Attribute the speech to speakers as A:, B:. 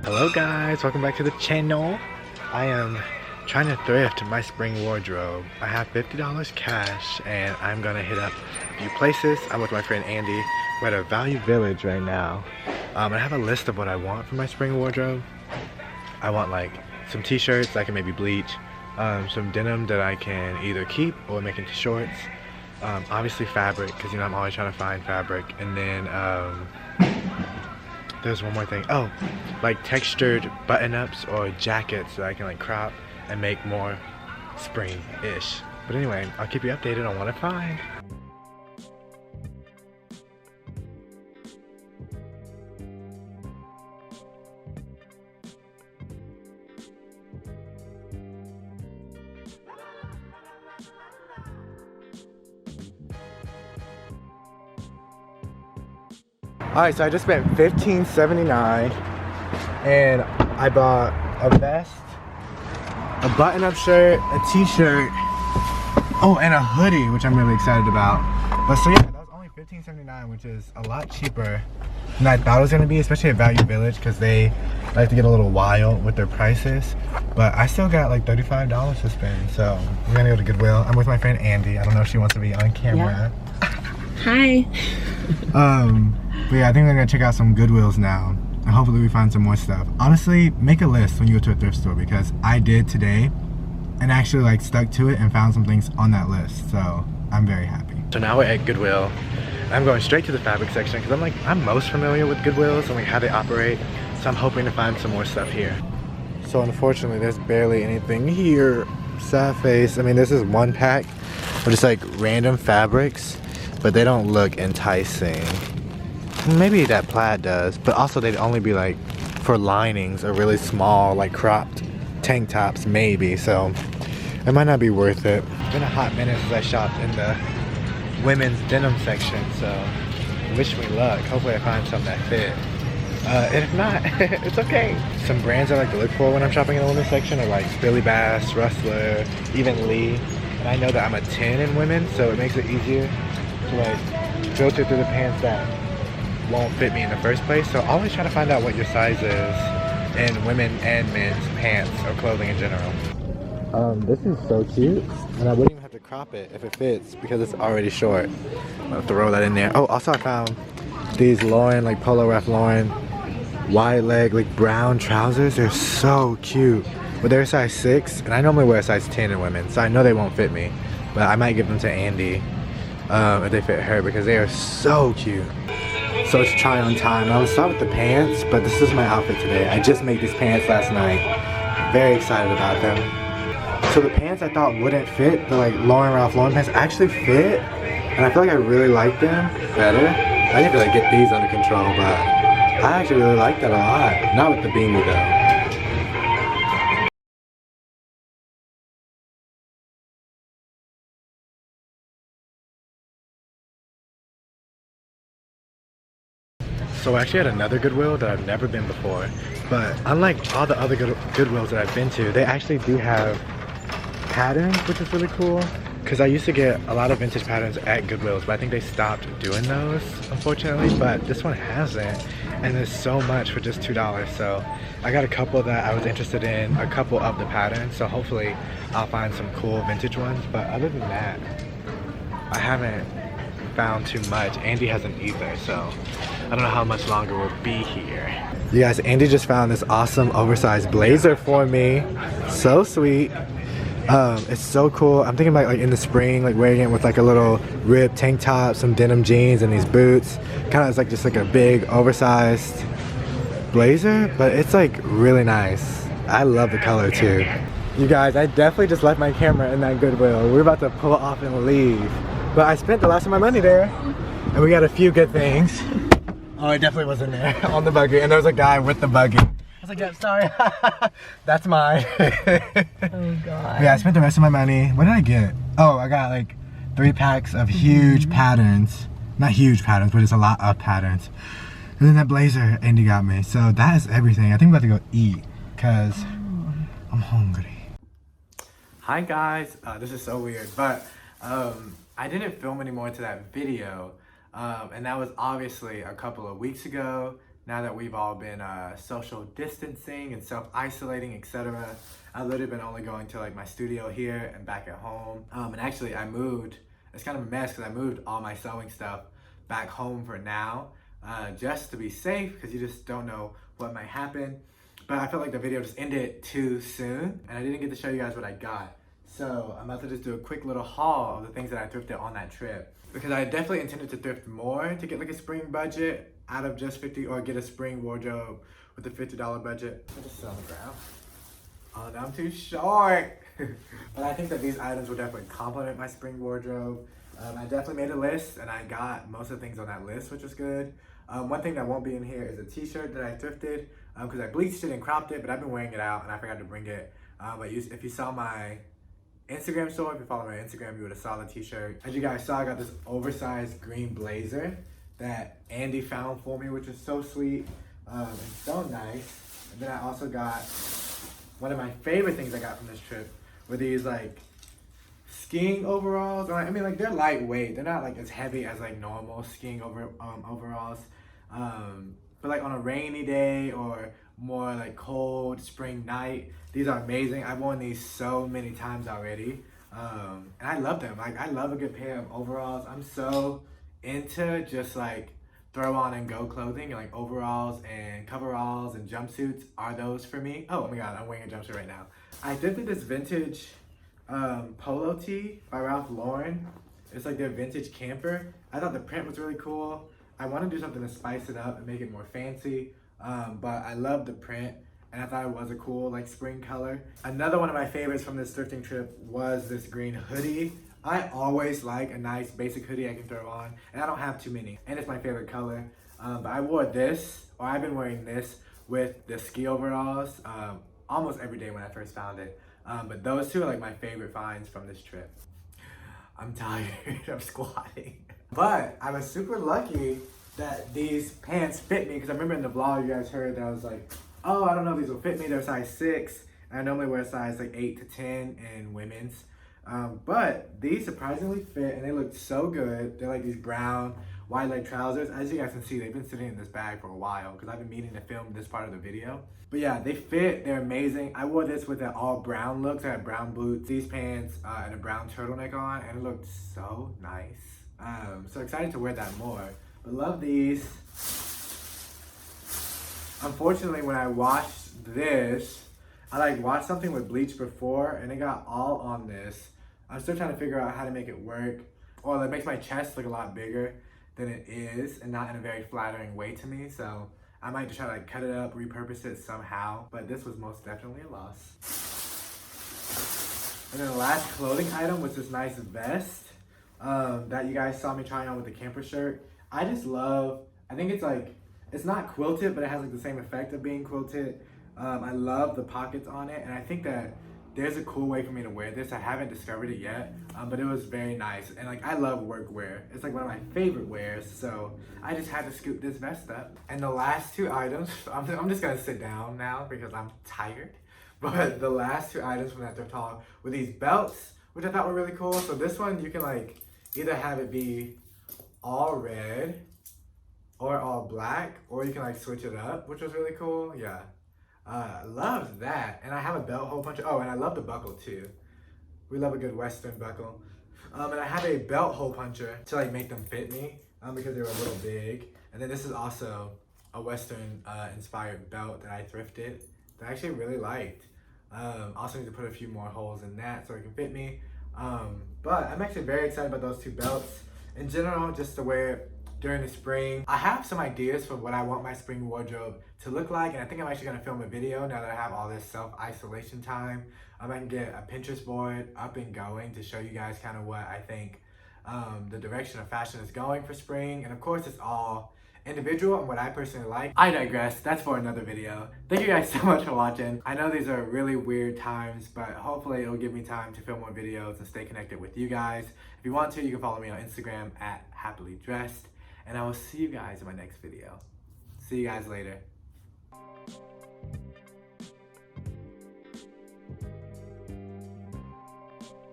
A: Hello guys, welcome back to the channel. I am trying to thrift my spring wardrobe. I have $50 cash and I'm gonna hit up a few places. I'm with my friend Andy. We're at a Value Village right now. I have a list of what I want for my spring wardrobe. I want like some t-shirts I can maybe bleach, some denim that I can either keep or make into shorts. Obviously fabric, because you know I'm always trying to find fabric. And then there's one more thing. Oh, like textured button-ups or jackets that I can like crop and make more spring-ish. But anyway, I'll keep you updated on what I find. Alright, so I just spent $15.79 and I bought a vest, a button-up shirt, a t-shirt, oh, and a hoodie, which I'm really excited about. But so yeah, that was only $15.79, which is a lot cheaper than I thought it was going to be, especially at Value Village, because they like to get a little wild with their prices. But I still got like $35 to spend, so I'm going to go to Goodwill. I'm with my friend Andy. I don't know if she wants to be on camera.
B: Yeah. Hi.
A: But yeah, I think we're gonna check out some Goodwills now, and hopefully we find some more stuff. Honestly, make a list when you go to a thrift store, because I did today and actually like stuck to it and found some things on that list, so I'm very happy. So now we're at Goodwill. I'm going straight to the fabric section because I'm most familiar with Goodwills and like how they operate, so I'm hoping to find some more stuff here. So unfortunately, there's barely anything here. Sad face. I mean, this is one pack of just like random fabrics, but they don't look enticing. Maybe that plaid does, but also they'd only be like for linings or really small like cropped tank tops maybe, so it might not be worth it. It's been a hot minute since I shopped in the women's denim section, so wish me luck. Hopefully I find something that fit. And if not, it's okay. Some brands I like to look for when I'm shopping in the women's section are like Billy Bass, Rustler, even Lee. And I know that I'm a 10 in women, so it makes it easier to like filter through the pants that won't fit me in the first place. So always try to find out what your size is in women and men's pants or clothing in general. This is so cute, and I wouldn't even have to crop it if it fits because it's already short. I'll throw that in there. Oh, also I found these Lauren, like Polo Ralph Lauren wide leg like brown trousers. They're so cute, but they're a size 6 and I normally wear a size 10 in women, so I know they won't fit me, but I might give them to Andy if they fit her because they are so cute. So it's try on time. I will start with the pants, but this is my outfit today. I just made these pants last night. Very excited about them. So the pants I thought wouldn't fit, the like Lauren Ralph Lauren pants, actually fit, and I feel like I really like them better. I need to like get these under control, but I actually really like that a lot. Not with the beanie though. So I actually had another Goodwill that I've never been before, but unlike all the other Goodwills that I've been to, they actually do have patterns, which is really cool. Because I used to get a lot of vintage patterns at Goodwills, but I think they stopped doing those, unfortunately. But this one hasn't, and there's so much for just $2. So I got a couple that I was interested in, a couple of the patterns. So hopefully I'll find some cool vintage ones. But other than that, I haven't found too much. Andy hasn't either, so I don't know how much longer we'll be here. You guys, Andy just found this awesome oversized blazer for me. So sweet. It's so cool. I'm thinking about like in the spring, like wearing it with like a little ribbed tank top, some denim jeans, and these boots. Kind of like just like a big oversized blazer, but it's like really nice. I love the color too. You guys, I definitely just left my camera in that Goodwill. We're about to pull off and leave. But I spent the last of my money there, and we got a few good things. Oh, it definitely wasn't there on the buggy, and there was a guy with the buggy. I was like, yeah, sorry, that's mine.
B: Oh God.
A: Yeah, I spent the rest of my money. What did I get? Oh, I got like 3 packs of huge patterns. Not huge patterns, but it's a lot of patterns. And then that blazer Andy got me. So that is everything. I think I'm about to go eat, because I'm hungry. Hi guys, this is so weird, but I didn't film any more to that video, and that was obviously a couple of weeks ago, now that we've all been social distancing and self-isolating, etc. I've literally been only going to like my studio here and back at home. And actually I moved, it's kind of a mess because I moved all my sewing stuff back home for now, just to be safe because you just don't know what might happen. But I felt like the video just ended too soon and I didn't get to show you guys what I got. So I'm about to just do a quick little haul of the things that I thrifted on that trip. Because I definitely intended to thrift more to get like a spring budget out of just 50, or get a spring wardrobe with a $50 budget. I just sit on the ground. Oh, no, I'm too short. But I think that these items will definitely complement my spring wardrobe. I definitely made a list and I got most of the things on that list, which was good. One thing that won't be in here is a t-shirt that I thrifted because I bleached it and cropped it, but I've been wearing it out and I forgot to bring it. But if you saw my Instagram store, if you follow my Instagram, you would have saw the t-shirt. As you guys saw, I got this oversized green blazer that Andy found for me, which is so sweet and so nice. And then I also got one of my favorite things I got from this trip were these like skiing overalls. I mean, like they're lightweight. They're not like as heavy as like normal skiing overalls. But like on a rainy day or more like cold spring night, these are amazing. I've worn these so many times already. And I love them. Like I love a good pair of overalls. I'm so into just like throw on and go clothing, and like overalls and coveralls and jumpsuits are those for me. Oh my god, I'm wearing a jumpsuit right now. I thrifted this vintage polo tee by Ralph Lauren. It's like their vintage camper. I thought the print was really cool. I want to do something to spice it up and make it more fancy, but I love the print and I thought it was a cool like spring color. Another one of my favorites from this thrifting trip was this green hoodie. I always like a nice basic hoodie I can throw on, and I don't have too many, and it's my favorite color. But I wore this, or I've been wearing this with the ski overalls almost every day when I first found it. But those two are like my favorite finds from this trip. I'm tired of squatting. But I was super lucky that these pants fit me, because I remember in the vlog you guys heard that I was like, oh, I don't know if these will fit me. They're size 6, and I normally wear size like 8 to 10 in women's. But these surprisingly fit, and they look so good. They're like these brown wide leg trousers. As you guys can see, they've been sitting in this bag for a while because I've been meaning to film this part of the video. But yeah, they fit, they're amazing. I wore this with an all brown look. So I had brown boots, these pants, and a brown turtleneck on, and it looked so nice. So excited to wear that more. But love these. Unfortunately, when I washed this, I like washed something with bleach before and it got all on this. I'm still trying to figure out how to make it work. Well, it makes my chest look a lot bigger than it is and not in a very flattering way to me. So I might just try to like cut it up, repurpose it somehow. But this was most definitely a loss. And then the last clothing item was this nice vest that you guys saw me trying on with the camper shirt. I just love, I think it's like, it's not quilted, but it has like the same effect of being quilted. I love the pockets on it, and I think that there's a cool way for me to wear this. I haven't discovered it yet, but it was very nice. And like, I love work wear. It's like one of my favorite wears, so I just had to scoop this vest up. And the last two items, I'm just gonna sit down now because I'm tired. But the last two items from that thrift haul were these belts, which I thought were really cool. So this one, you can like either have it be all red or all black, or you can like switch it up, which was really cool. Yeah. Loved that. And I have a belt hole puncher. Oh, and I love the buckle too. We love a good Western buckle. And I have a belt hole puncher to like make them fit me because they were a little big. And then this is also a Western inspired belt that I thrifted that I actually really liked. Also need to put a few more holes in that so it can fit me. But I'm actually very excited about those two belts. In general, just to wear during the spring. I have some ideas for what I want my spring wardrobe to look like, and I think I'm actually gonna film a video now that I have all this self-isolation time. I can get a Pinterest board up and going to show you guys kind of what I think the direction of fashion is going for spring. And of course, it's all individual and what I personally like. I digress, that's for another video. Thank you guys so much for watching. I know these are really weird times, but hopefully it'll give me time to film more videos and stay connected with you guys. If you want to, you can follow me on Instagram at happilydressed. And I will see you guys in my next video. See you guys later.